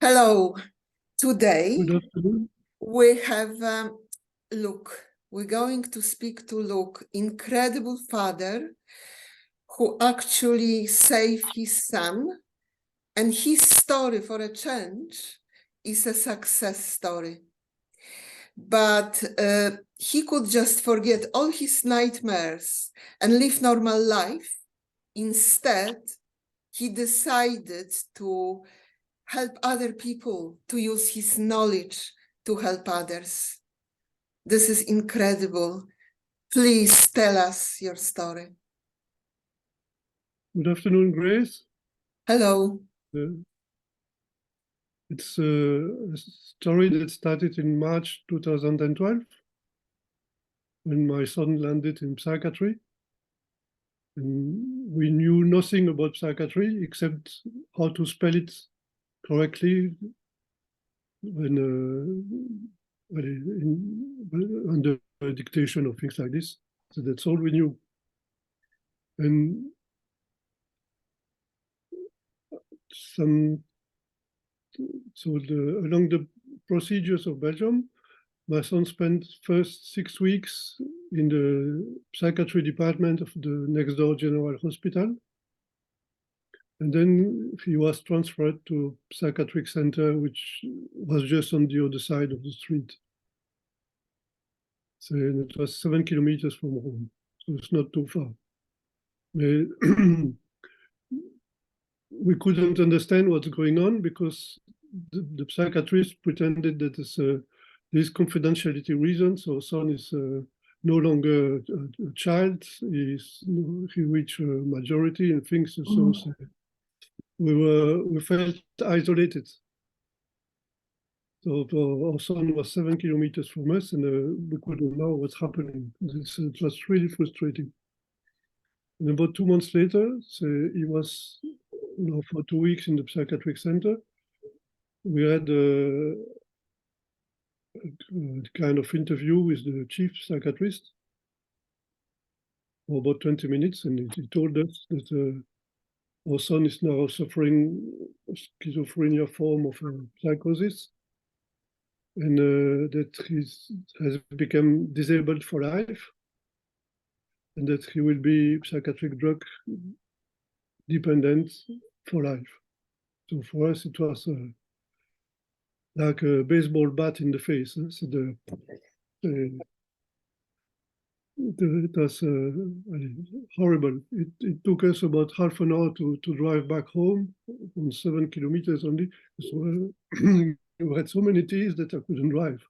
Hello. Today Good afternoon. we have Luke. We're going to speak to Luke, incredible father who actually saved his son, and his story for a change is a success story. But he could just forget all his nightmares and live normal life. Instead, he decided to help other people, to use his knowledge to help others. This is incredible. Please tell us your story. Good afternoon, Grace. Hello. It's a story that started in March 2012 when my son landed in psychiatry. And we knew nothing about psychiatry except how to spell it correctly when under dictation of things like this. So that's all we knew. And along the procedures of Belgium, my son spent first 6 weeks in the psychiatry department of the next door general hospital. And then he was transferred to psychiatric center, which was just on the other side of the street. So it was 7 kilometers from home, so it's not too far. We couldn't understand what's going on because the psychiatrist pretended that there's confidentiality reasons. So son is no longer a child. He reached majority and things. So we felt isolated. So our son was 7 kilometers from us, and we couldn't know what's happening. It was really frustrating. And about 2 months later, so he was for 2 weeks in the psychiatric center. We had a kind of interview with the chief psychiatrist for about 20 minutes, and he told us that our son is now suffering a schizophrenia form of psychosis, and that he has become disabled for life, and that he will be psychiatric drug dependent for life. So for us, it was like a baseball bat in the face. So it was horrible. It took us about half an hour to drive back home on 7 kilometers only. So we had so many days that I couldn't drive.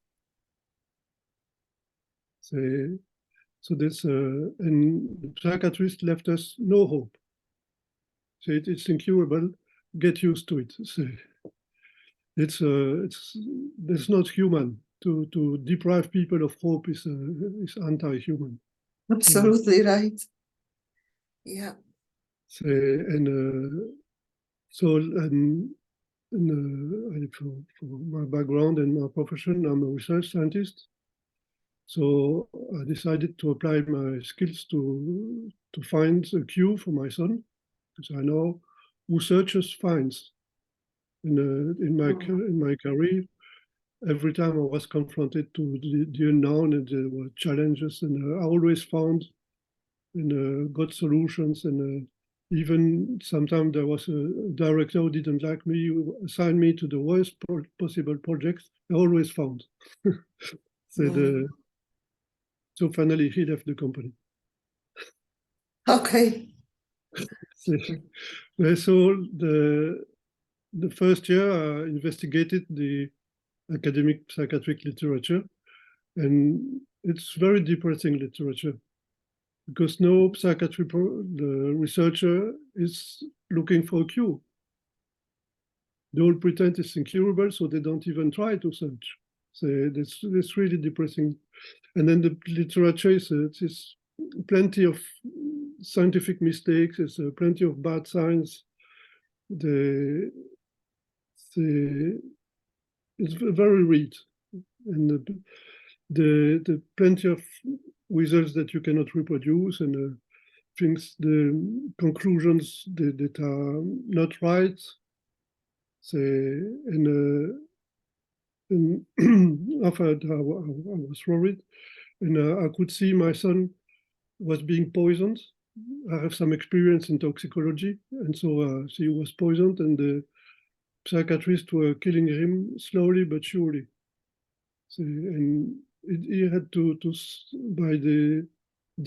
So this, and the psychiatrist left us no hope. So it's incurable. Get used to it. So it's not human. To deprive people of hope is anti-human. Absolutely right. Yeah. So for my background and my profession, I'm a research scientist. So I decided to apply my skills to find a cure for my son, because I know researchers finds in my career. Every time I was confronted to the unknown, and there were challenges, and I always found and got solutions. And even sometimes there was a director who didn't like me, who assigned me to the worst possible projects. I always found. So finally he left the company. Okay. So the first year I investigated the academic psychiatric literature, and it's very depressing literature, because no psychiatry the researcher is looking for a cure. They all pretend it's incurable, so they don't even try to search. So it's really depressing. And then the literature is plenty of scientific mistakes. There's plenty of bad science. It's very read, and the plenty of results that you cannot reproduce, and things, the conclusions that are not right. And after I was worried, and I could see my son was being poisoned. I have some experience in toxicology, and so he was poisoned, and the psychiatrists were killing him slowly but surely. So, and he had to by the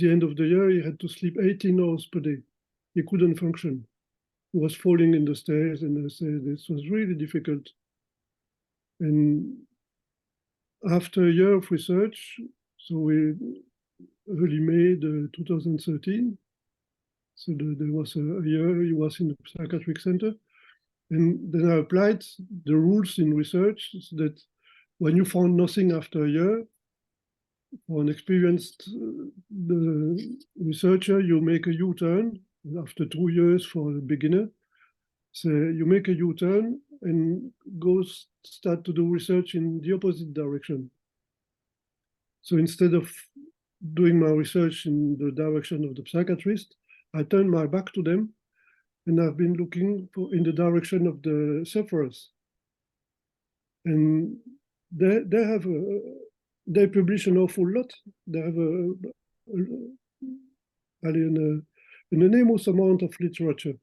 end of the year, he had to sleep 18 hours per day. He couldn't function. He was falling in the stairs, and I said this was really difficult. And after a year of research, so we early May 2013, so there was a year he was in the psychiatric center. And then I applied the rules in research that when you found nothing after a year, for an experienced researcher, you make a U-turn after 2 years for a beginner. So you make a U-turn and start to do research in the opposite direction. So instead of doing my research in the direction of the psychiatrist, I turned my back to them, and I've been looking in the direction of the sufferers. And they publish an awful lot. They have an enormous amount of literature.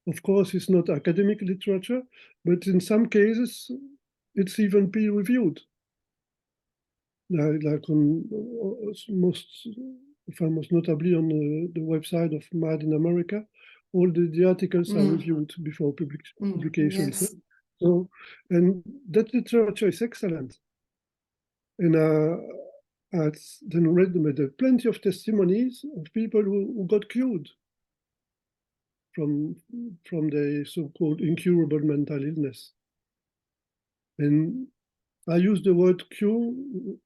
Of course, it's not academic literature, but in some cases, it's even peer-reviewed. Like on most notably on the website of Mad in America, all the articles are reviewed before publication. Yes. So, and that literature is excellent. And I then read plenty of testimonies of people who got cured from the so-called incurable mental illness. And I use the word cure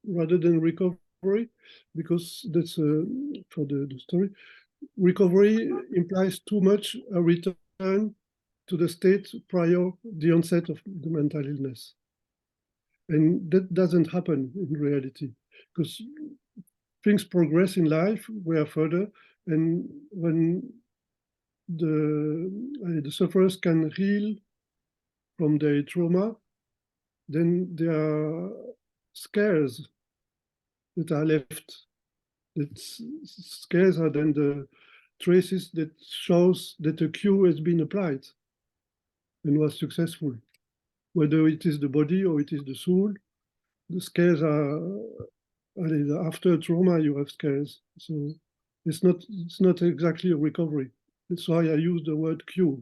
rather than recovery, because that's for the story. Recovery implies too much a return to the state prior the onset of the mental illness. And that doesn't happen in reality, because things progress in life, we are further, and when the sufferers can heal from their trauma, then there are scares that are left. That scares are then the traces that shows that a cure has been applied and was successful. Whether it is the body or it is the soul, the scares are after trauma you have scares. So it's not exactly a recovery. That's why I use the word cure.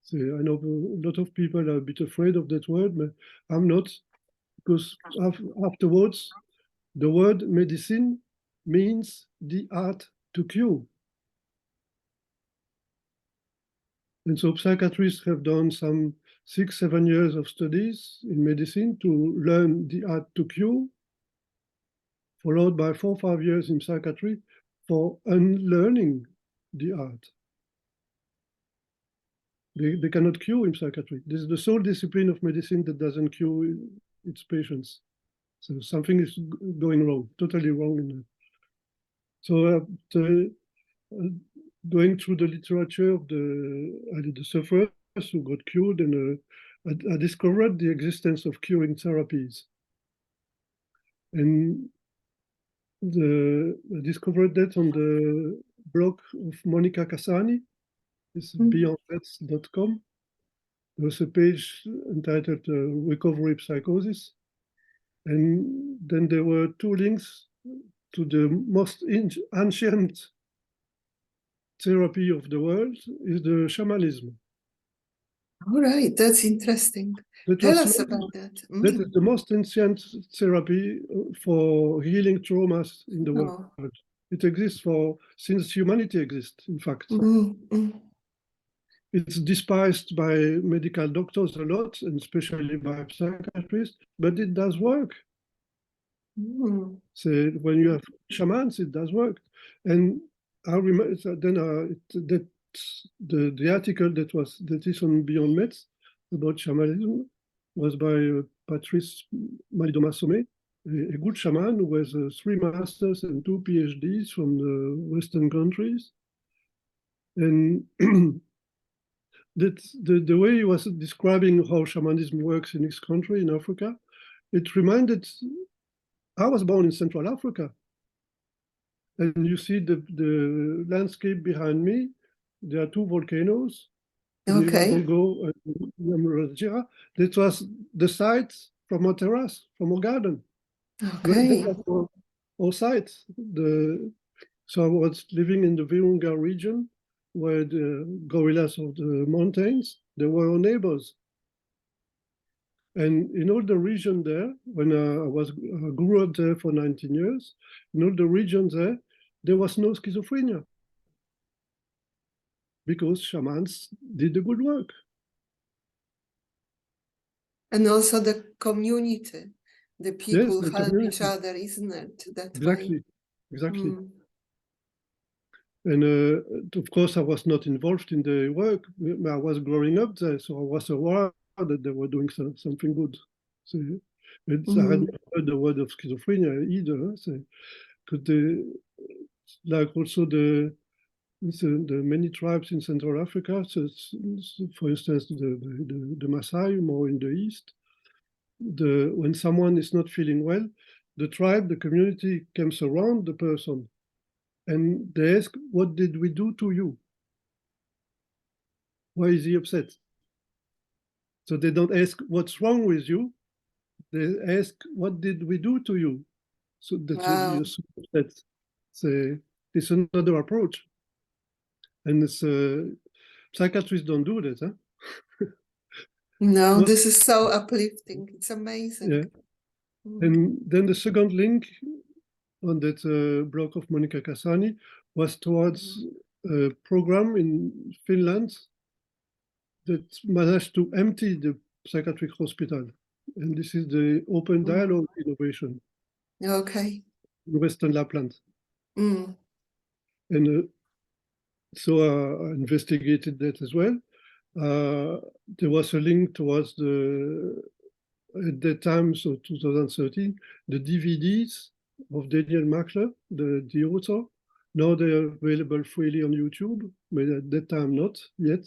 So I know a lot of people are a bit afraid of that word, but I'm not, because afterwards, the word medicine means the art to cure. And so psychiatrists have done some 6-7 years of studies in medicine to learn the art to cure, followed by 4-5 years in psychiatry for unlearning the art. They cannot cure in psychiatry. This is the sole discipline of medicine that doesn't cure its patients. So something is going wrong, totally wrong. So going through the literature of the sufferers who got cured, and I discovered the existence of curing therapies. And I discovered that on the blog of Monica Cassani. It's beyondmeds.com. There was a page entitled Recovery Psychosis. And then there were 2 links to the most ancient therapy of the world, is the shamanism. All right, that's interesting. Tell us about that. That is the most ancient therapy for healing traumas in the world. It exists since humanity exists, in fact. It's despised by medical doctors a lot, and especially by psychiatrists, but it does work. So when you have shamans, it does work. And I remember then the article that is on Beyond Meds about shamanism was by Patrice Malidoma-Somé, a good shaman who has 3 masters and 2 PhDs from the Western countries. And that the way he was describing how shamanism works in his country, in Africa, it reminded, I was born in Central Africa. And you see the landscape behind me, there are two volcanoes. Okay. That was the site from our terrace, from our garden. Okay. That was our site. So I was living in the Virunga region, where the gorillas of the mountains, they were our neighbors. And in all the region there, when I grew up there for 19 years, in all the regions there was no schizophrenia, because shamans did the good work. And also the community, the people the help each community. other, isn't it? That Exactly, way. exactly. Mm. And of course, I was not involved in the work. I was growing up there, so I was aware that they were doing something good. So I hadn't heard the word of schizophrenia either. So, like also the many tribes in Central Africa, so for instance, the Maasai, more in the east, when someone is not feeling well, the tribe, the community comes around the person and they ask, what did we do to you? Why is he upset? So they don't ask, what's wrong with you? They ask, what did we do to you? So that you're so upset. So it's another approach. And it's, psychiatrists don't do that, huh? No, this is so uplifting. It's amazing. Yeah. And then the second link on that blog of Monica Cassani was towards a program in Finland that managed to empty the psychiatric hospital. And this is the open dialogue innovation. Okay. In Western Lapland. Mm. And so I investigated that as well. There was a link towards at that time, so 2013, the DVDs of Daniel Mackler, the author. Now they're available freely on YouTube, but at that time not yet.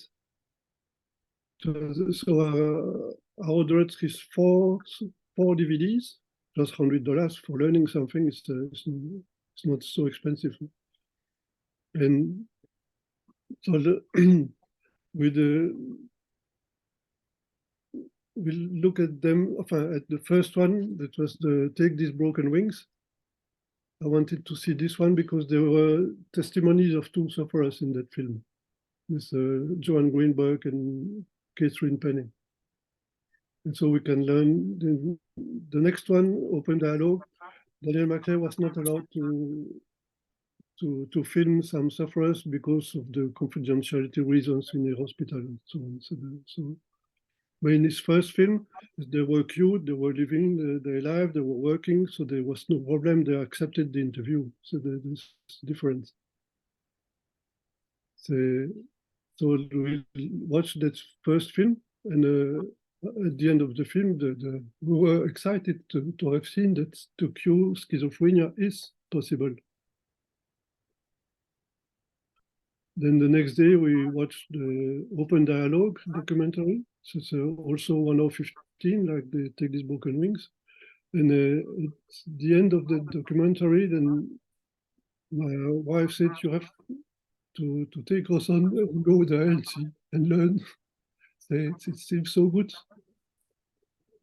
So I ordered his four DVDs, plus $100 for learning something. It's not so expensive. And so we'll look at them. At the first one, that was the Take These Broken Wings. I wanted to see this one because there were testimonies of two sufferers in that film, with Joan Greenberg and Catherine Penning. And so we can learn. The next one, Open Dialogue, Daniel Mackler was not allowed to film some sufferers because of the confidentiality reasons in the hospital and so on. So but in his first film, they were cured, they were living their life, they were working, so there was no problem. They accepted the interview. So there's difference. So we'll watch that first film, and at the end of the film, we were excited to have seen that to cure schizophrenia is possible. Then the next day, we watched the Open Dialogue documentary. So it's also 1:15, like they Take These Broken Wings. And at the end of the documentary, then my wife said, you have to take us on and go there and learn. It seems so good.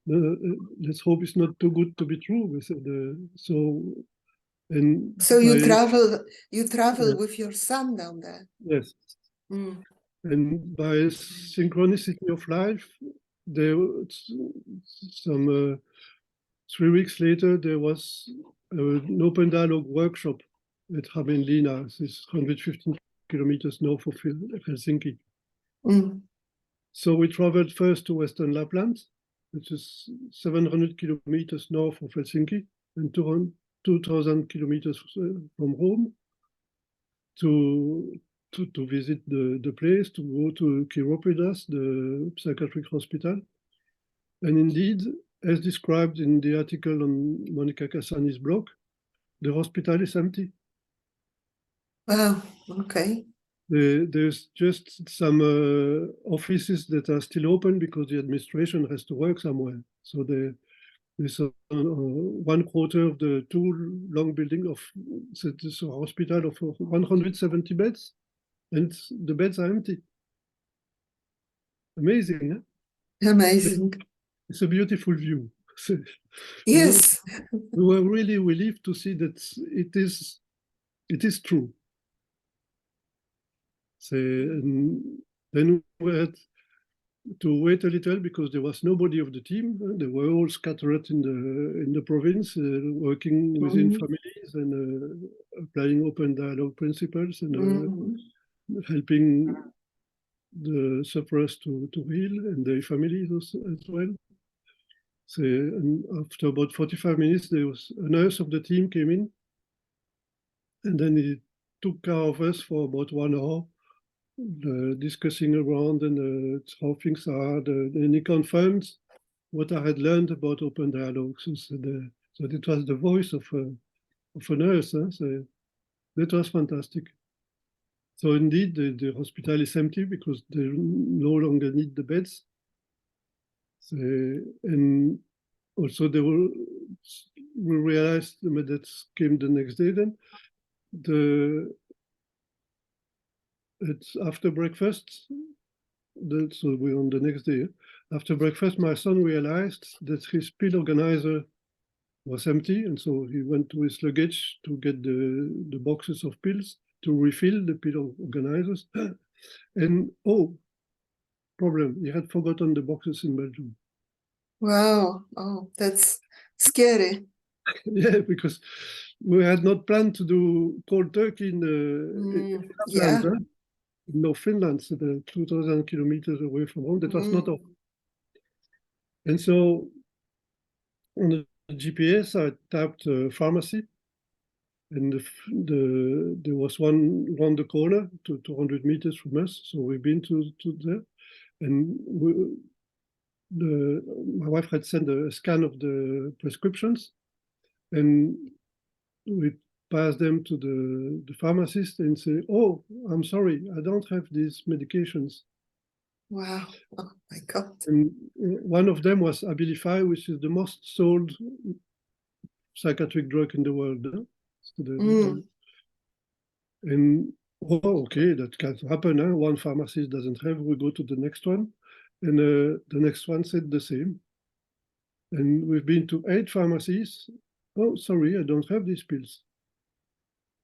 Let's hope it's not too good to be true. We said, so you travel with your son down there? Yes. Mm. And by synchronicity of life, there was some 3 weeks later, there was an open dialogue workshop at Hämeenlinna. This is 115 kilometers north of Helsinki. Mm. So we traveled first to Western Lapland, which is 700 kilometers north of Helsinki and 2,000 kilometers from home, to visit the place, to go to Chiropodist, the psychiatric hospital. And indeed, as described in the article on Monica Cassani's blog, the hospital is empty. Wow, okay. There's just some offices that are still open because the administration has to work somewhere. So there's 1/4 of the two long building of this hospital of 170 beds, and the beds are empty. Amazing, huh? Amazing. It's a beautiful view. Yes. We were really relieved to see that it is true. So, then we had to wait a little because there was nobody of the team. They were all scattered in the province, working within families and applying open dialogue principles and helping the sufferers to heal and their families as well. So, and after about 45 minutes, there was a nurse of the team came in, and then he took care of us for about 1 hour, discussing around and how things are. And he confirmed what I had learned about open dialogue. So it was the voice of a nurse. So that was fantastic. So indeed, the hospital is empty because they no longer need the beds. So, and also we realized that came the next day then. It's after breakfast, so we're on the next day. After breakfast, my son realized that his pill organizer was empty, and so he went to his luggage to get the boxes of pills to refill the pill organizers. And problem, he had forgotten the boxes in Belgium. Wow. Oh, that's scary. Yeah, because we had not planned to do cold turkey in Yeah. Finland, no, Finland, so the 2,000 kilometers away from home. That was not off. And so on the GPS, I tapped a pharmacy, and there was one around the corner, 200 meters from us. So we've been to there, and my wife had sent a scan of the prescriptions, and we passed them to the pharmacist and say, "Oh, I'm sorry, I don't have these medications." Wow. Oh my God. And one of them was Abilify, which is the most sold psychiatric drug in the world. So and okay, that can happen. Huh? One pharmacist doesn't have, we go to the next one. And the next one said the same. And we've been to 8 pharmacies. Oh, sorry, I don't have these pills.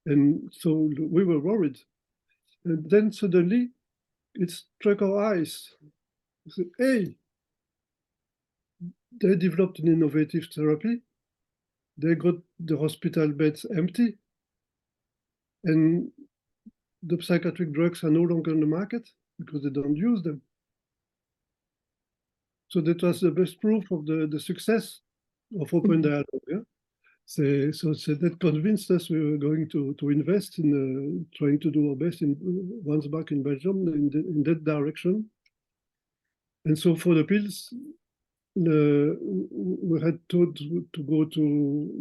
And so we were worried. And then suddenly it struck our eyes. We said, hey, they developed an innovative therapy. They got the hospital beds empty. And the psychiatric drugs are no longer on the market because they don't use them. So that was the best proof of the success of open dialogue. Yeah? So that convinced us we were going to invest in trying to do our best once back in Belgium in that direction. And so for the pills, we had to go to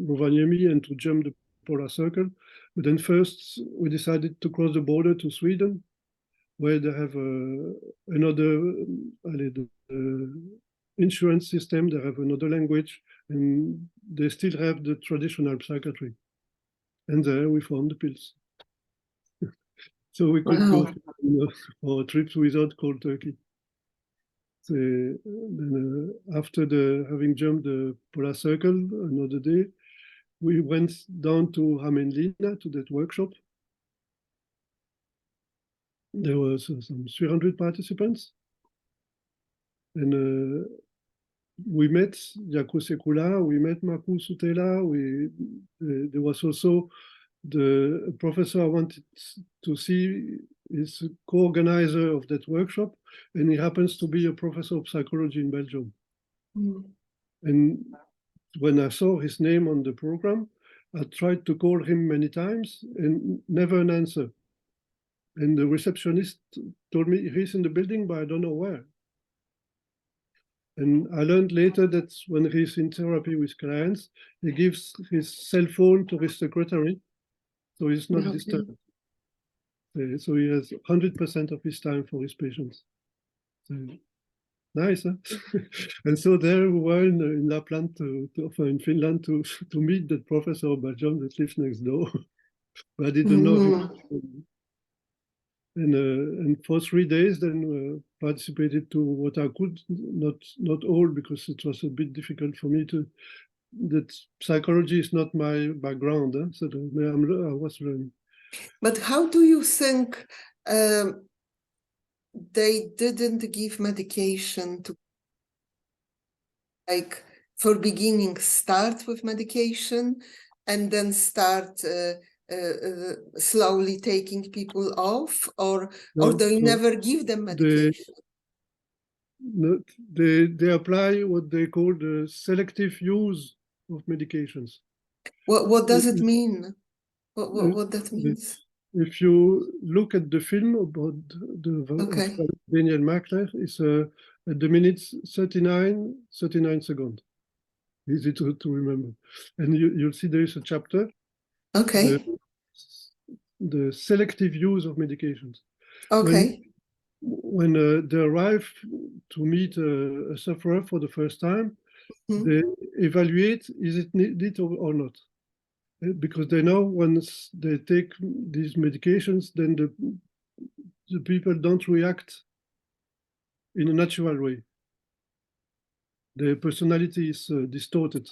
Rovaniemi and to jump the polar circle. But then first we decided to cross the border to Sweden, where they have another insurance system, they have another language, and they still have the traditional psychiatry. And there we found the pills. So we could go for trips without cold turkey. So then, after having jumped the polar circle another day, we went down to Hämeenlinna to that workshop. There was some 300 participants, and we met Jaakko Sekula, we met Markku Sutela. There was also the professor I wanted to see is co-organizer of that workshop, and he happens to be a professor of psychology in Belgium. And when I saw his name on the program, I tried to call him many times and never an answer. And the receptionist told me he's in the building, but I don't know where. And I learned later that when he's in therapy with clients, he gives his cell phone to his secretary, so he's not disturbed. So he has 100% of his time for his patients. So, nice, huh? And so there we were in Lapland, in Finland, to meet that professor of Belgium that lives next door. But I didn't know him. And for 3 days, then participated to what I could, not all, because it was a bit difficult for me to. That psychology is not my background, huh? So I was learning. But how do you think they didn't give medication to, like, for beginning, start with medication and then start slowly taking people off, or they never give them medication? They apply what they call the selective use of medications. What does it mean? What that means? If you look at the film about Okay. of Daniel Makler, it's at the minutes 39 seconds. Easy to remember. And you'll see there is a chapter, Okay. the selective use of medications. Okay. When they arrive to meet a sufferer for the first time, they evaluate, is it needed or not? Because they know once they take these medications, then the people don't react in a natural way. Their personality is distorted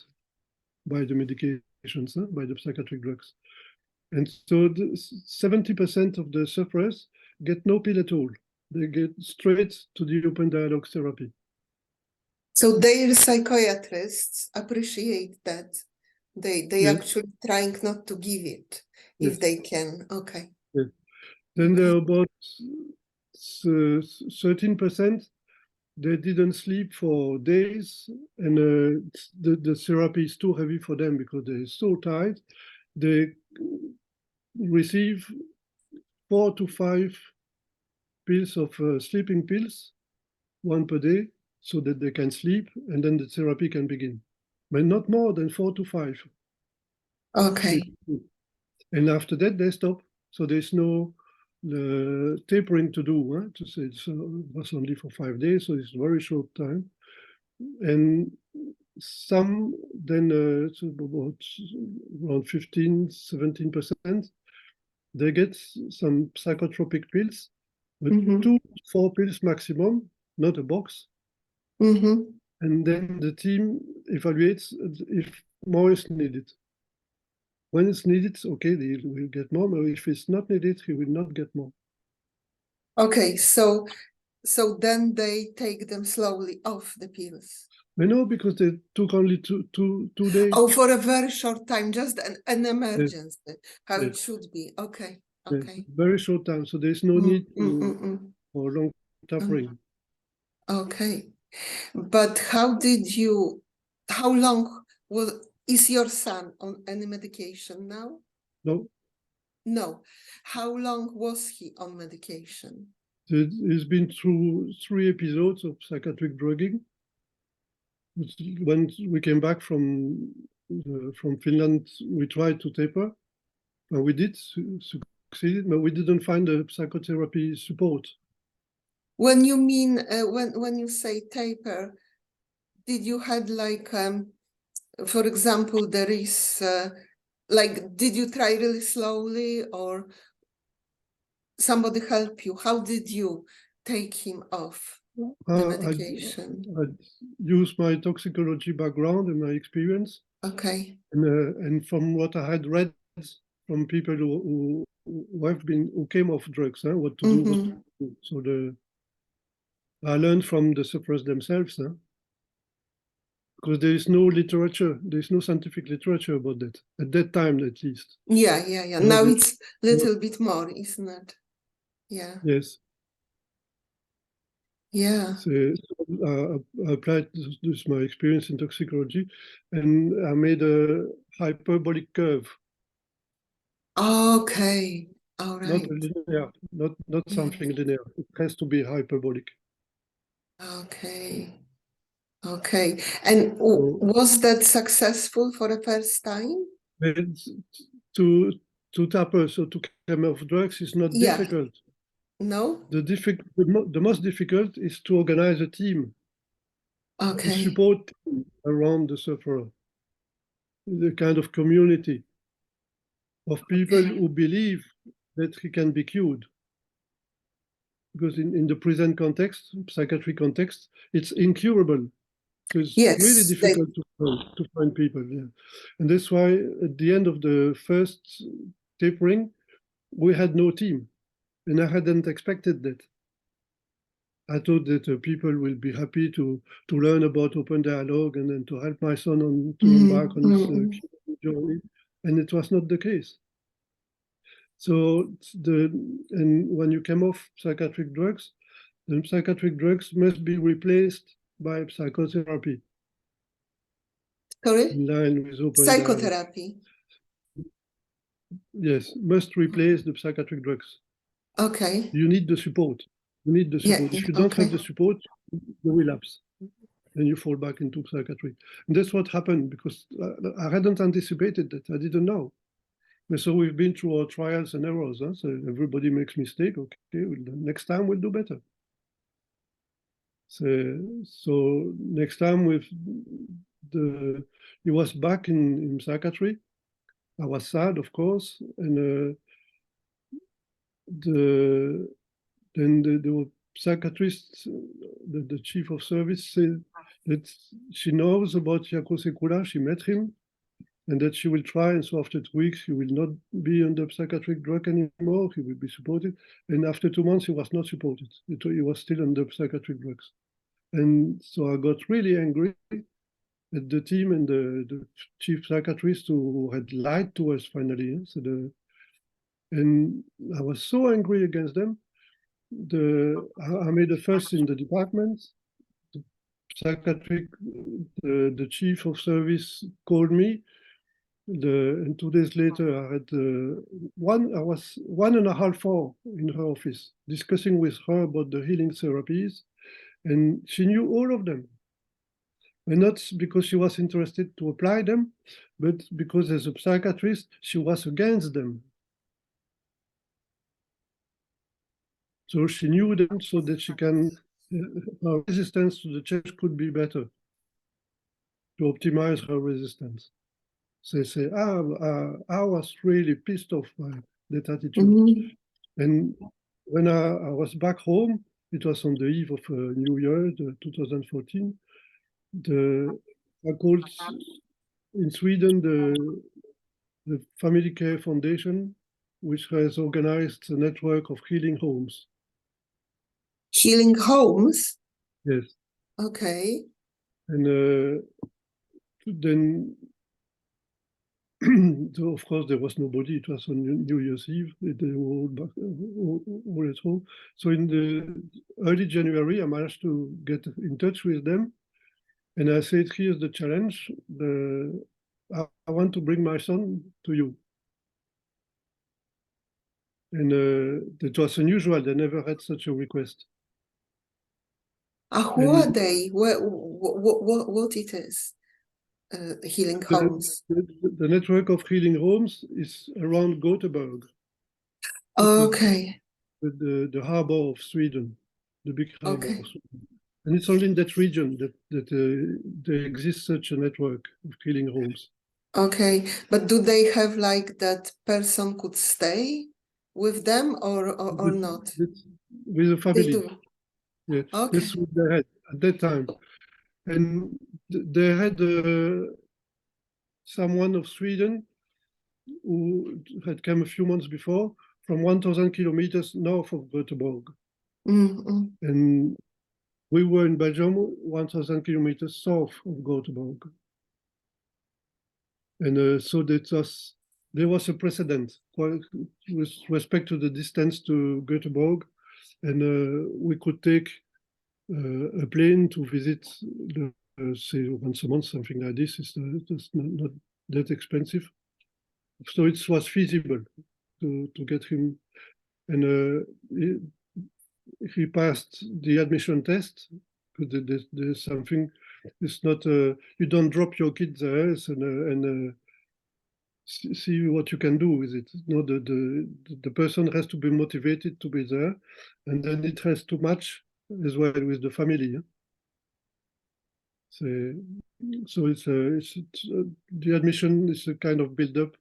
by the medications, by the psychiatric drugs. And so 70% of the sufferers get no pill at all. They get straight to the open dialogue therapy. So their psychiatrists appreciate that. They Yes. actually trying not to give it if they can. Okay. Yes. Then there are about 13%. They didn't sleep for days, and the therapy is too heavy for them because they're so tired. They receive 4 to 5 pills of sleeping pills, 1 per day, so that they can sleep, and then the therapy can begin. But not more than 4 to 5. Okay. And after that, they stop. So there's no tapering to do. Huh? To say it was only for 5 days, so it's a very short time. And some then, so about around 15-17%, they get some psychotropic pills, but 2 to 4 pills maximum, not a box. And then the team evaluates if more is needed. When it's needed, okay, they will get more. But if it's not needed, he will not get more. Okay, so then they take them slowly off the pills. I know, because they took only two days. Oh, for a very short time, just an emergency, yes. how it should be. Okay, okay. Yes. Very short time, so there's no need for long tapering. Okay, but how long is your son on any medication now? No. No. How long was he on medication? He's been through 3 episodes of psychiatric drugging. When we came back from Finland, we tried to taper, and we did succeed, but we didn't find the psychotherapy support. When you mean when you say taper, did you had like for example, there is like, did you try really slowly, or somebody help you? How did you take him off the medication? I used my toxicology background and my experience. Okay. And from what I had read from people who came off drugs, what to do. So I learned from the sufferers themselves, because there is no literature, there is no scientific literature about that at that time, at least. Yeah. Now it's a little bit more, isn't it? Yeah. Yes. Yeah. So I applied this my experience in toxicology, and I made a hyperbolic curve. Okay. All right. Not linear, not something linear. It has to be hyperbolic. Okay. Okay. And was that successful for the first time? to taper, so to come off drugs is not Yeah. difficult. No? The most difficult is to organize a team, a Okay. support team around the sufferer, the kind of community of people Okay. who believe that he can be cured. Because in the present context, psychiatric context, it's incurable. So it's really Yes, difficult to find people. Yeah. And that's why at the end of the first tapering, we had no team. And I hadn't expected that. I thought that people will be happy to learn about open dialogue and then to help my son on to embark on his journey. And it was not the case. So and when you come off psychiatric drugs, the psychiatric drugs must be replaced by psychotherapy Sorry? in line with open dialogue. Psychotherapy. Yes, must replace the psychiatric drugs. Okay. You need the support. You need the support. Yeah, If you don't okay. have the support, you relapse. And you fall back into psychiatry. And that's what happened because I hadn't anticipated that. I didn't know. And so we've been through our trials and errors. Huh? So everybody makes mistake. Okay, well, next time we'll do better. So next time he was back in psychiatry. I was sad, of course, and then the psychiatrist, the chief of service, said that she knows about Jaco Sekula, she met him, and that she will try, and so after 2 weeks, he will not be under psychiatric drug anymore, he will be supported. And after 2 months, he was not supported. He was still under psychiatric drugs. And so I got really angry at the team and the chief psychiatrist who had lied to us finally. And I was so angry against them. I made a fuss in the department. The psychiatric, the chief of service called me. And 2 days later, I was 1.5 hours in her office discussing with her about the healing therapies, and she knew all of them. And not because she was interested to apply them, but because as a psychiatrist, she was against them. So she knew them so that she can, her resistance to the change could be better, to optimize her resistance. So they say, I was really pissed off by that attitude. And when I was back home, it was on the eve of New Year, 2014, I called in Sweden the Family Care Foundation, which has organized a network of healing homes. Healing homes? Yes. Okay. And then, so of course, there was nobody. It was on New Year's Eve. They were all at home. So in the early January, I managed to get in touch with them. And I said, here's the challenge. I want to bring my son to you. And it was unusual. They never had such a request. Who are they? What it is? Healing homes. The network of healing homes is around Gothenburg. Okay. The harbor of Sweden, the big harbor Okay. of Sweden. And it's only in that region that there exists such a network of healing homes. Okay, but do they have like that person could stay with them or not? With a family. They do. Yeah, Okay. that's what they had at that time. And they had someone of Sweden who had come a few months before from 1,000 kilometers north of Gothenburg. And we were in Belgium, 1,000 kilometers south of Gothenburg. And so there was a precedent with respect to the distance to Gothenburg. And we could take a plane to visit, say, once a month, something like this. It's not that expensive. So it was feasible to get him. And he passed the admission test. There's something, it's not, you don't drop your kids there. see what you can do with it. No, the person has to be motivated to be there, and then it has to match as well with the family. So the admission is a kind of build up.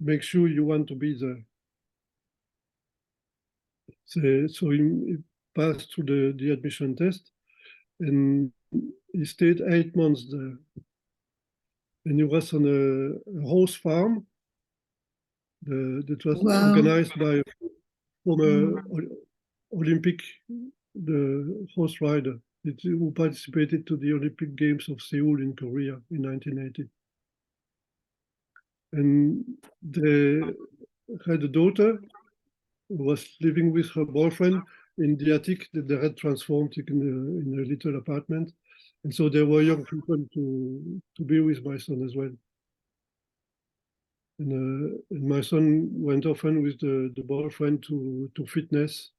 Make sure you want to be there. So he passed through the admission test, and he stayed 8 months there. And he was on a horse farm that was organized by a former Olympic horse rider who participated to the Olympic Games of Seoul in Korea in 1980. And they had a daughter who was living with her boyfriend in the attic that they had transformed in a little apartment. And so there were young people to be with my son as well. And my son went often with the boyfriend to fitness,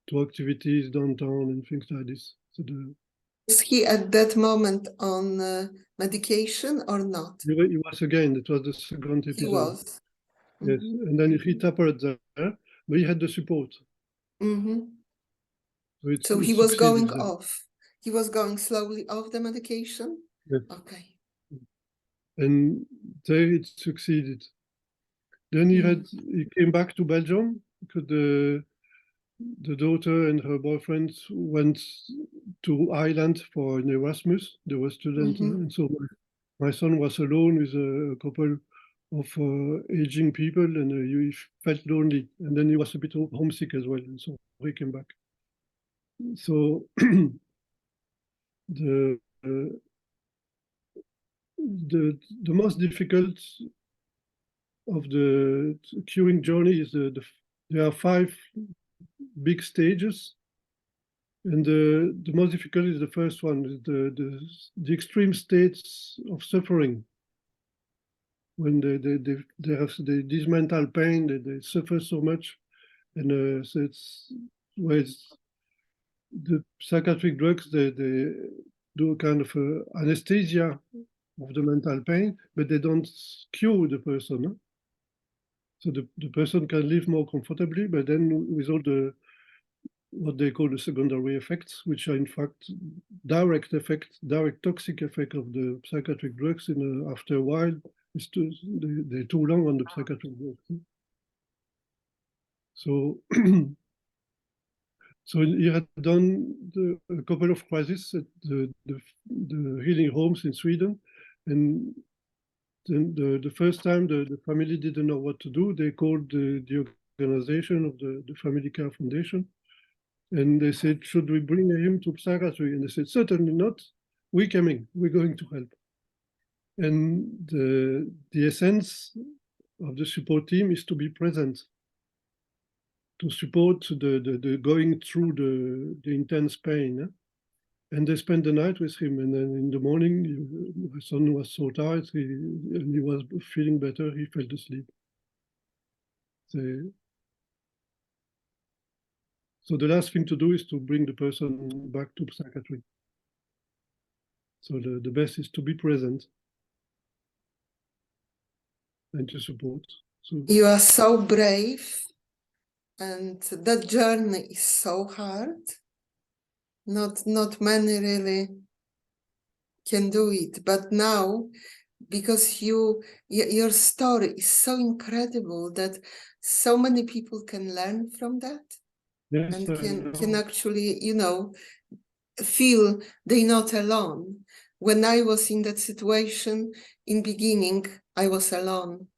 to activities downtown and things like this. So was he at that moment on medication or not? he was again, it was the second episode. He was. Yes, and then he tapered there, but he had the support. So he was going off. He was going slowly off the medication? Yes. Okay. And there it succeeded. Then he came back to Belgium because the daughter and her boyfriend went to Ireland for an Erasmus. They were students, and so my son was alone with a couple of aging people, and he felt lonely. And then he was a bit homesick as well, and so he came back. So the most difficult of the curing journey is there are 5 big stages, and the most difficult is the first one, the extreme states of suffering, when they have this mental pain, they suffer so much, and so it's where the psychiatric drugs they do a kind of anesthesia of the mental pain, but they don't cure the person. Huh? So the person can live more comfortably, but then with all what they call the secondary effects, which are in fact direct toxic effect of the psychiatric drugs. After a while, they're too long on the psychiatric drugs. So, so he had done a couple of crises at the healing homes in Sweden, and then the first time the family didn't know what to do, they called the organization of the Family Care Foundation, and they said, "Should we bring him to psychiatry?" And they said, "Certainly not. We're coming. We're going to help." And the essence of the support team is to be present, to support the going through the intense pain. And they spent the night with him, and then in the morning, my son was so tired, and he was feeling better, he fell asleep. So the last thing to do is to bring the person back to psychiatry. So the best is to be present and to support. So you are so brave, and that journey is so hard. Not many really can do it, but now, because your story is so incredible that so many people can learn from that, yes, and can actually, feel they're not alone. When I was in that situation in beginning, I was alone,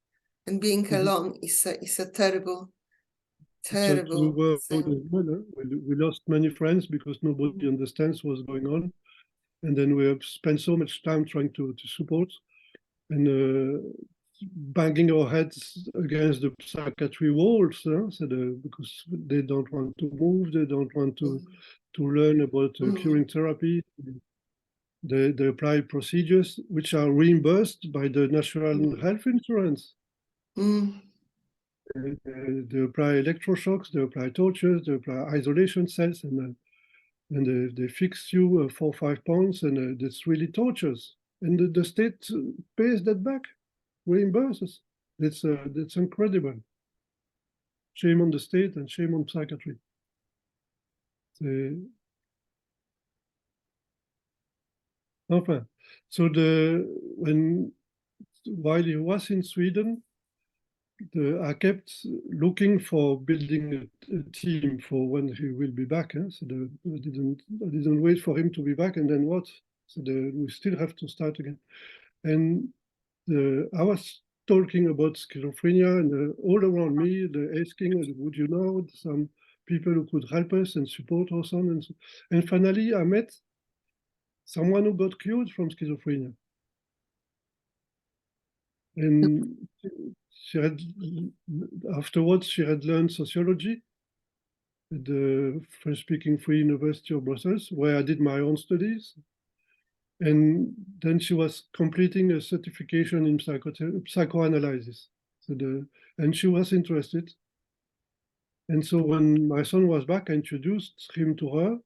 and being alone is a terrible so we were thing. we lost many friends because nobody understands what's going on, and then we have spent so much time trying to support and banging our heads against the psychiatry walls, because they don't want to move, they don't want to learn about curing therapy. They apply procedures which are reimbursed by the National Health Insurance. They apply electroshocks, they apply tortures, they apply isolation cells, and they fix you 4 or 5 pounds, and that's really tortures. And the state pays that back, reimburses. That's incredible. Shame on the state and shame on psychiatry. Enfin, so while he was in Sweden, I kept looking for building a team for when he will be back. So I didn't wait for him to be back, and then what? So we still have to start again. And I was talking about schizophrenia, and all around me, they're asking, would you know some people who could help us and support our son? And finally, I met someone who got cured from schizophrenia. And afterwards, she had learned sociology at the French-speaking Free University of Brussels, where I did my own studies. And then she was completing a certification in psychoanalysis. And she was interested. And so when my son was back, I introduced him to her,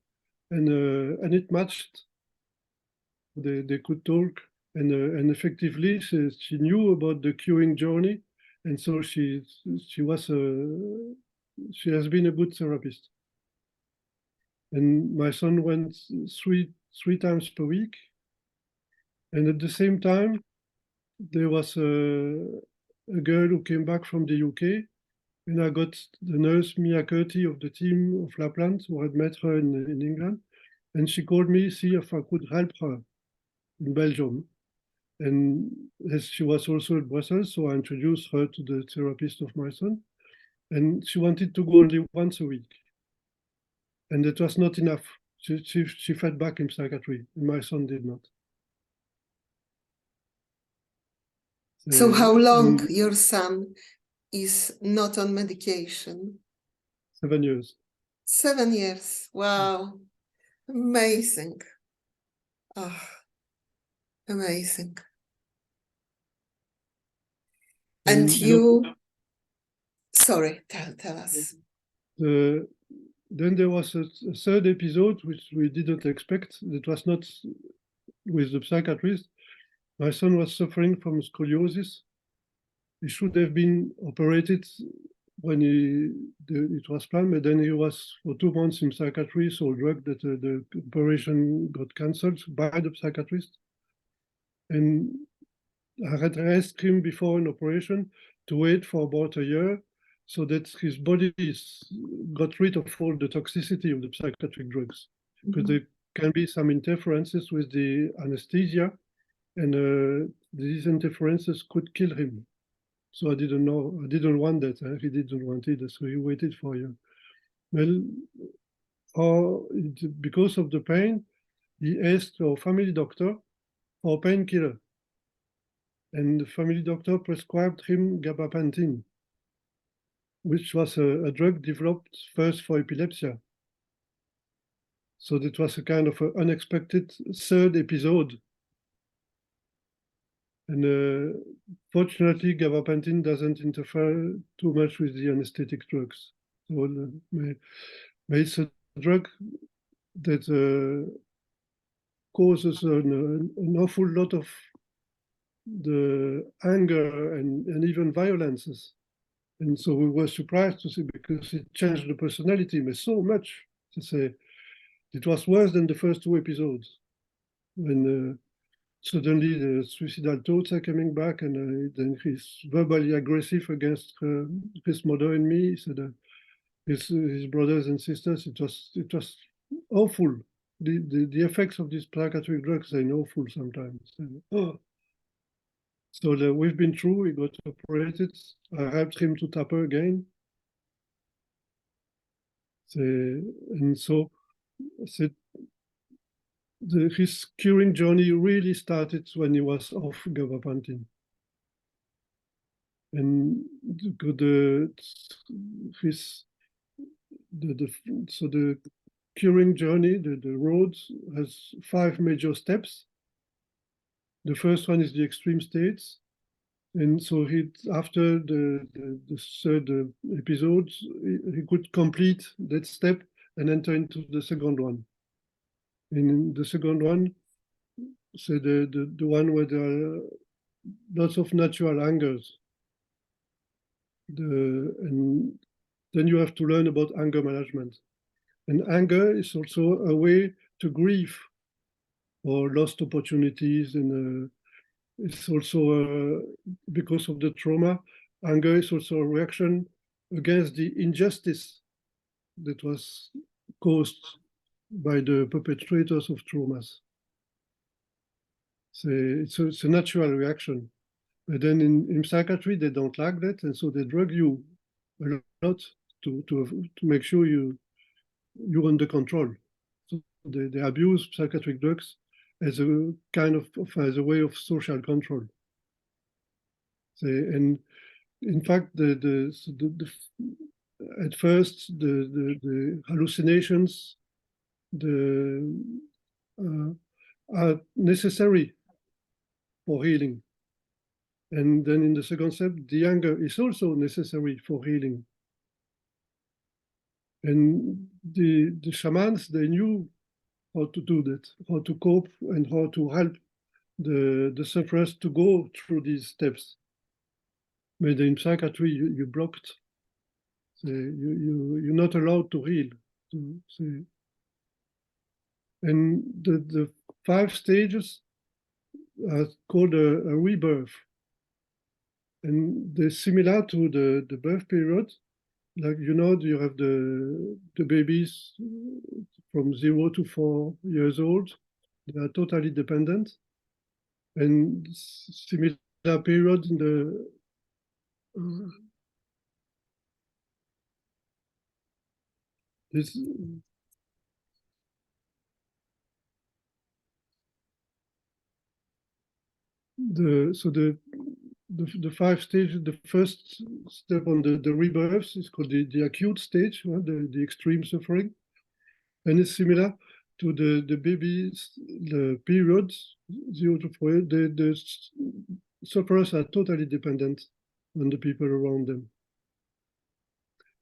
and it matched. They could talk, and effectively she knew about the curing journey, and so she has been a good therapist. And my son went three times per week, and at the same time there was a girl who came back from the UK, and I got the nurse Mia Curti of the team of Lapland, who had met her in England, and she called me, see if I could help her in Belgium. And as she was also in Brussels, so I introduced her to the therapist of my son. And she wanted to go only once a week. And it was not enough. She fed back in psychiatry, and my son did not. So how long your son is not on medication? 7 years. 7 years. Wow. Amazing. Oh, amazing. And you, sorry, tell us. Then there was a third episode, which we didn't expect. It was not with the psychiatrist. My son was suffering from scoliosis. He should have been operated when it was planned, but then he was for 2 months in psychiatry, so drug that the operation got cancelled by the psychiatrist. And I had asked him before an operation to wait for about a year so that his body got rid of all the toxicity of the psychiatric drugs. Because there can be some interferences with the anesthesia, and these interferences could kill him. So I didn't know, I didn't want that. He didn't want it, so he waited for a year. Well, because of the pain, he asked our family doctor for a painkiller. And the family doctor prescribed him gabapentin, which was a drug developed first for epilepsy. So that was a kind of an unexpected third episode. And fortunately, gabapentin doesn't interfere too much with the anesthetic drugs. So it's a drug that causes an awful lot of the anger and even violences. And so we were surprised to see, because it changed the personality so much, to say it was worse than the first 2 episodes, when suddenly the suicidal thoughts are coming back, and then he's verbally aggressive against his mother and me, so his brothers and sisters. It was awful. The effects of these psychiatric drugs are awful sometimes. So we've been through, we got operated. I helped him to taper again. And so his curing journey really started when he was off gabapentin. And so the curing journey, the road has 5 major steps. The first one is the extreme states. And so after the third episode, he could complete that step and enter into the second one. And in the second one, so the one where there are lots of natural angers. And then you have to learn about anger management. And anger is also a way to grieve or lost opportunities. And it's also, because of the trauma, anger is also a reaction against the injustice that was caused by the perpetrators of traumas. So it's a natural reaction. But then in psychiatry, they don't like that, and so they drug you a lot to make sure you're under control. So they abuse psychiatric drugs as a kind of as a way of social control. So, and in fact, at first the hallucinations are necessary for healing. And then in the second step, the anger is also necessary for healing. And the shamans, they knew how to do that, how to cope and how to help the sufferers to go through these steps. But in psychiatry, you're blocked. So you're not allowed to heal. And the 5 stages are called a rebirth. And they're similar to the birth period. Like, you have the babies from 0 to 4 years old. They are totally dependent. And similar period in the this the 5 stages. The first step on the rebirth is called the acute stage, the extreme suffering, and it's similar to the babies, the periods 0 to 4. The sufferers are totally dependent on the people around them,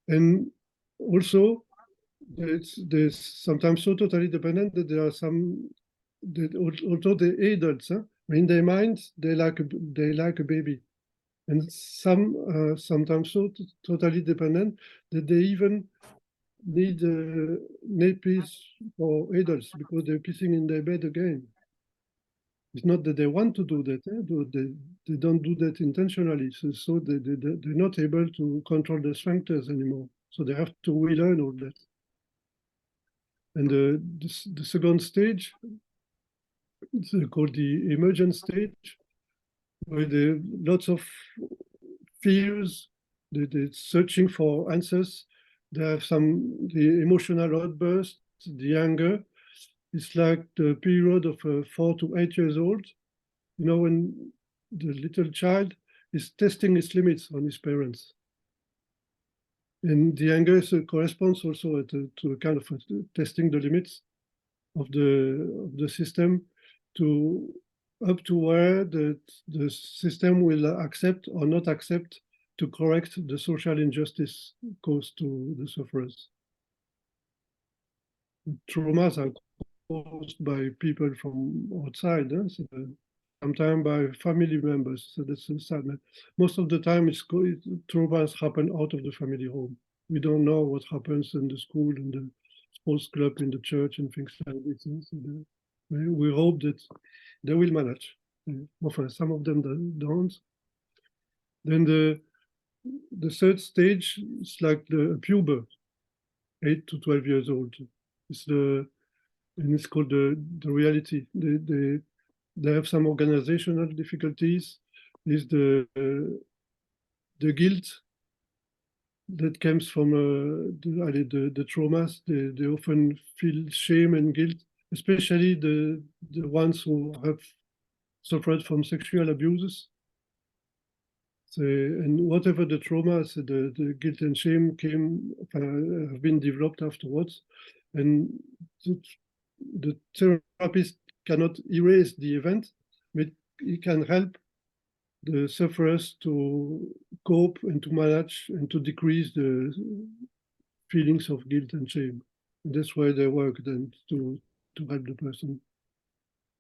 and also they're sometimes so totally dependent that there are some that although the adults, in their minds, they like a baby, and some sometimes so totally dependent that they even need nappies for adults because they're pissing in their bed again. It's not that they want to do that; they don't do that intentionally. So they're not able to control the sphincters anymore. So they have to relearn all that. And the second stage, it's called the emergent stage, where there are lots of fears, they're searching for answers. They have the emotional outburst, the anger. It's like the period of 4 to 8 years old, when the little child is testing his limits on his parents. And the anger corresponds also to a kind of testing the limits of the system up to where the system will accept or not accept to correct the social injustice caused to the sufferers. Traumas are caused by people from outside, so sometimes by family members. So that's sad. Most of the time, traumas happen out of the family home. We don't know what happens in the school, in the sports club, in the church, and things like this. So we hope that they will manage. Some of them don't. Then the third stage is like the puber, 8 to 12 years old. And it's called the reality. They have some organizational difficulties. Is the guilt that comes from the traumas. They often feel shame and guilt, especially the ones who have suffered from sexual abuses. So, and whatever the traumas, the guilt and shame have been developed afterwards, and the therapist cannot erase the event, but it can help the sufferers to cope and to manage and to decrease the feelings of guilt and shame. And that's why they work then to help the person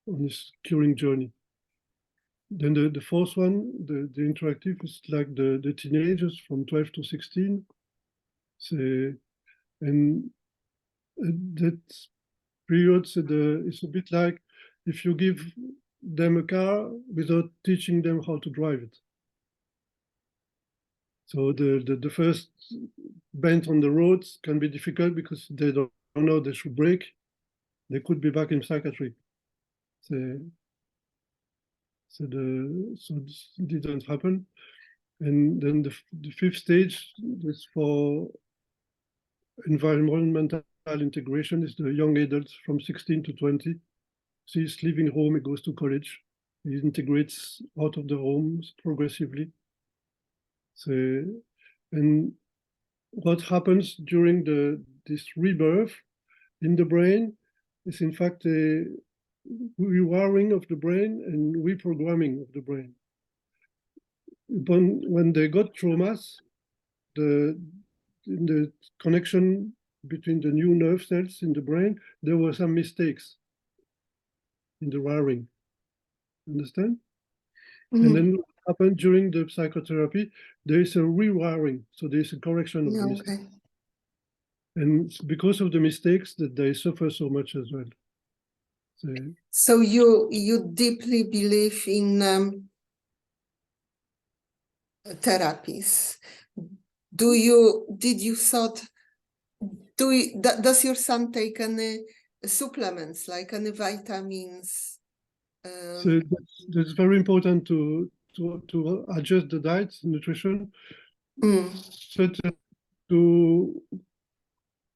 on this curing journey. Then the fourth one, the interactive, is like the teenagers from 12 to 16. So, and that period, it's a bit like if you give them a car without teaching them how to drive it. So the first bend on the roads can be difficult because they don't know they should brake. They could be back in psychiatry. So this didn't happen. And then the fifth stage is for environmental integration, is the young adults from 16 to 20. So he's leaving home, he goes to college. He integrates out of the homes progressively. So, and what happens during this rebirth in the brain is in fact a rewiring of the brain and reprogramming of the brain. When they got traumas, in the connection between the new nerve cells in the brain, there were some mistakes in the wiring. Understand? And then what happened during the psychotherapy, there is a rewiring. So there is a correction of the mistakes. And it's because of the mistakes that they suffer so much as well. So you deeply believe in therapies. Does your son take any supplements, like any vitamins? So that's very important to adjust the diet, nutrition, to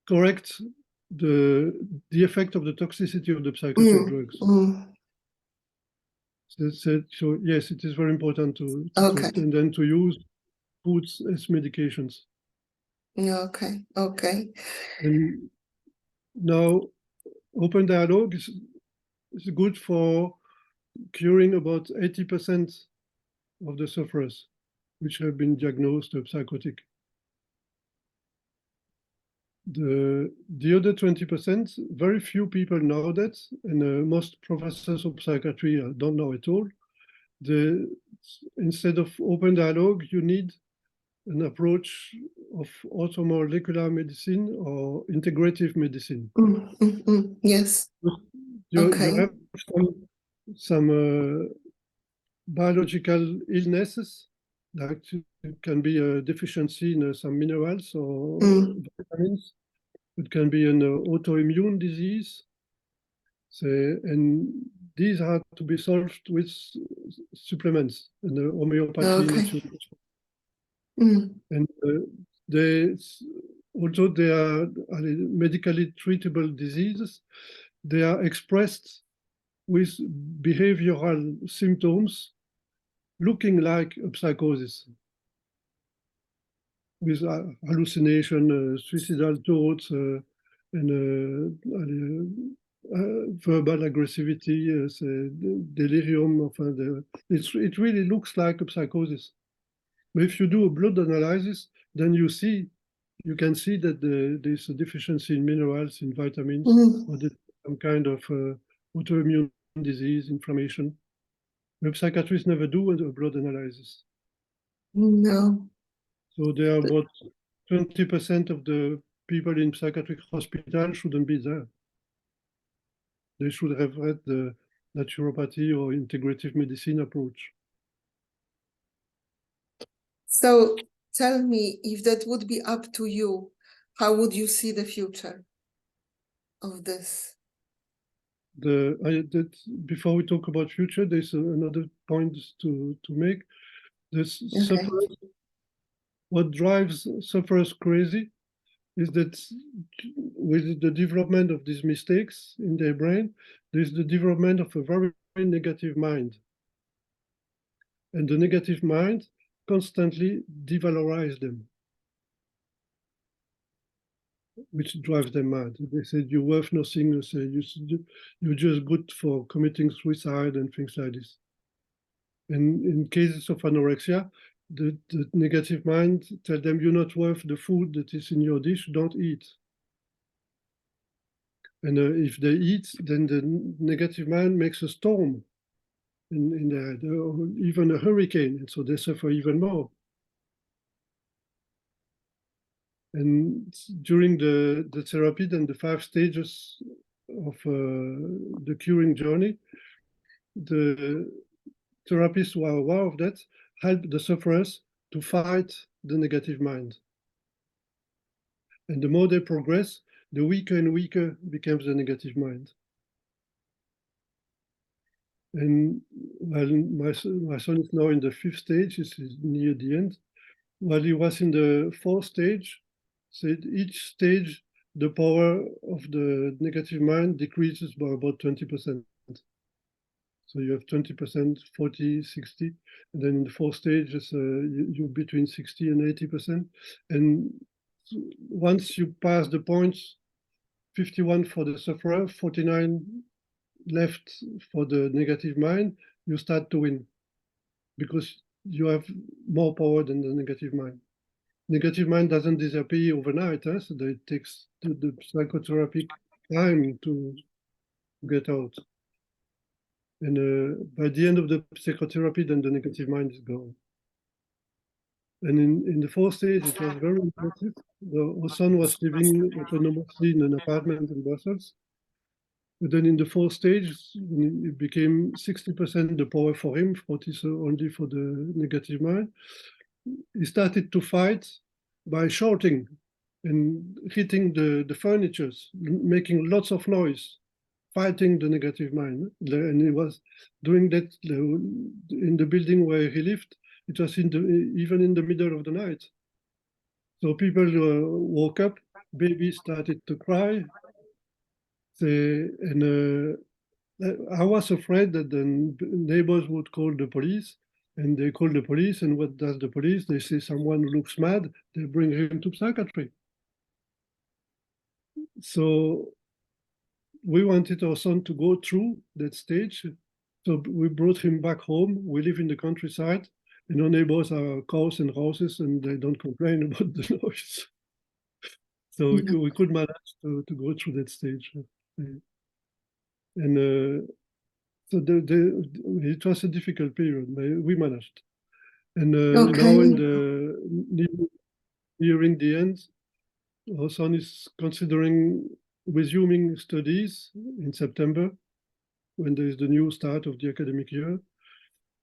correct the effect of the toxicity of the psychotropic drugs. So yes, it is very important to correct, and then to use foods as medications. Okay. And now open dialogue is good for curing about 80% of the sufferers which have been diagnosed as psychotic. The other 20%, very few people know that, and most professors of psychiatry don't know at all. Instead of open dialogue, you need an approach of automolecular medicine or integrative medicine. Yes. You have some biological illnesses, like it can be a deficiency in some minerals or vitamins. It can be an autoimmune disease. So, and these have to be solved with supplements and homeopathy. And although they are medically treatable diseases, they are expressed with behavioral symptoms looking like a psychosis, with hallucination, suicidal thoughts, and verbal aggressivity, delirium. It really looks like a psychosis. But if you do a blood analysis, then you can see that there's a deficiency in minerals, in vitamins, or some kind of autoimmune disease, inflammation. But psychiatrists never do a blood analysis. No. So there are about 20% of the people in psychiatric hospital shouldn't be there. They should have read the naturopathy or integrative medicine approach. So tell me, if that would be up to you, how would you see the future of this? Before we talk about future, there's another point to make. What drives sufferers crazy is that with the development of these mistakes in their brain, there's the development of a very, very negative mind. And the negative mind constantly devalorize them, which drives them mad. They said, you're worth nothing, you say, you're just good for committing suicide and things like this. And in cases of anorexia, the negative mind tell them, you're not worth the food that is in your dish, don't eat. And if they eat, then the negative mind makes a storm in there, even a hurricane, and so they suffer even more. And during the therapy, then the 5 stages of the curing journey, the therapists who are aware of that help the sufferers to fight the negative mind. And the more they progress, the weaker and weaker becomes the negative mind. And while my son is now in the 5th stage, this is near the end. While he was in the 4th stage, so each stage, the power of the negative mind decreases by about 20%. So you have 20%, 40, 60, and then in the 4th stage, you're between 60 and 80%. And once you pass the points, 51 for the sufferer, 49 left for the negative mind, you start to win because you have more power than the negative mind. Negative mind doesn't disappear overnight, so it takes the psychotherapy time to get out. And by the end of the psychotherapy, then the negative mind is gone. And in the 4th stage, it was very impressive. Our son was living autonomously in an apartment in Brussels. But then in the 4th stage, it became 60% the power for him, 40 so only for the negative mind. He started to fight by shouting and hitting the furnitures, making lots of noise, fighting the negative mind. And he was doing that in the building where he lived. It was even in the middle of the night. So people woke up, babies started to cry. I was afraid that the neighbors would call the police, and they call the police, and what does the police? They say someone looks mad, they bring him to psychiatry. So we wanted our son to go through that stage. So we brought him back home. We live in the countryside, and our neighbors are cows and horses, and they don't complain about the noise. So we could manage to go through that stage. And so it was a difficult period. We managed. And now nearing the end, our son is considering resuming studies in September, when there is the new start of the academic year.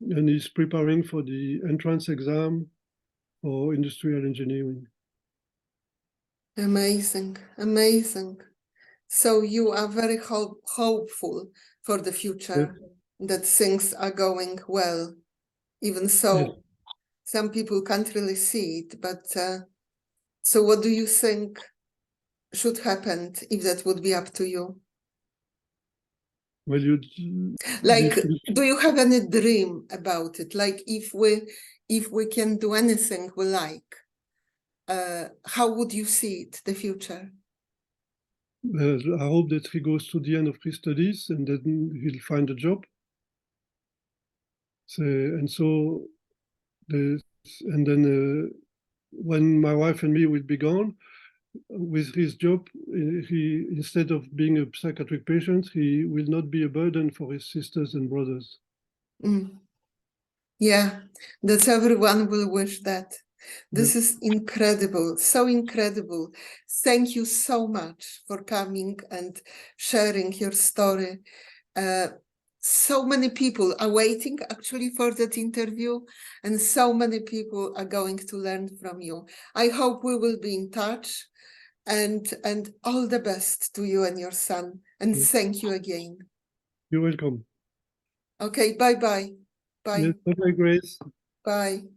And he's preparing for the entrance exam for industrial engineering. Amazing, amazing. So you are very hopeful for the future, that things are going well, even so some people can't really see it. But so what do you think should happen if that would be up to you? Well, like, do you have any dream about it? Like, if we can do anything we like, how would you see it, the future? I hope that he goes to the end of his studies and then he'll find a job. And then when my wife and me will be gone, with his job, he, instead of being a psychiatric patient, he will not be a burden for his sisters and brothers. Yeah, that's everyone will wish that. This is incredible, so incredible. Thank you so much for coming and sharing your story. So many people are waiting actually for that interview, and so many people are going to learn from you. I hope we will be in touch, and all the best to you and your son. And thank you again. You're welcome. Okay, bye-bye. Bye. Yes, bye-bye, Grace. Bye.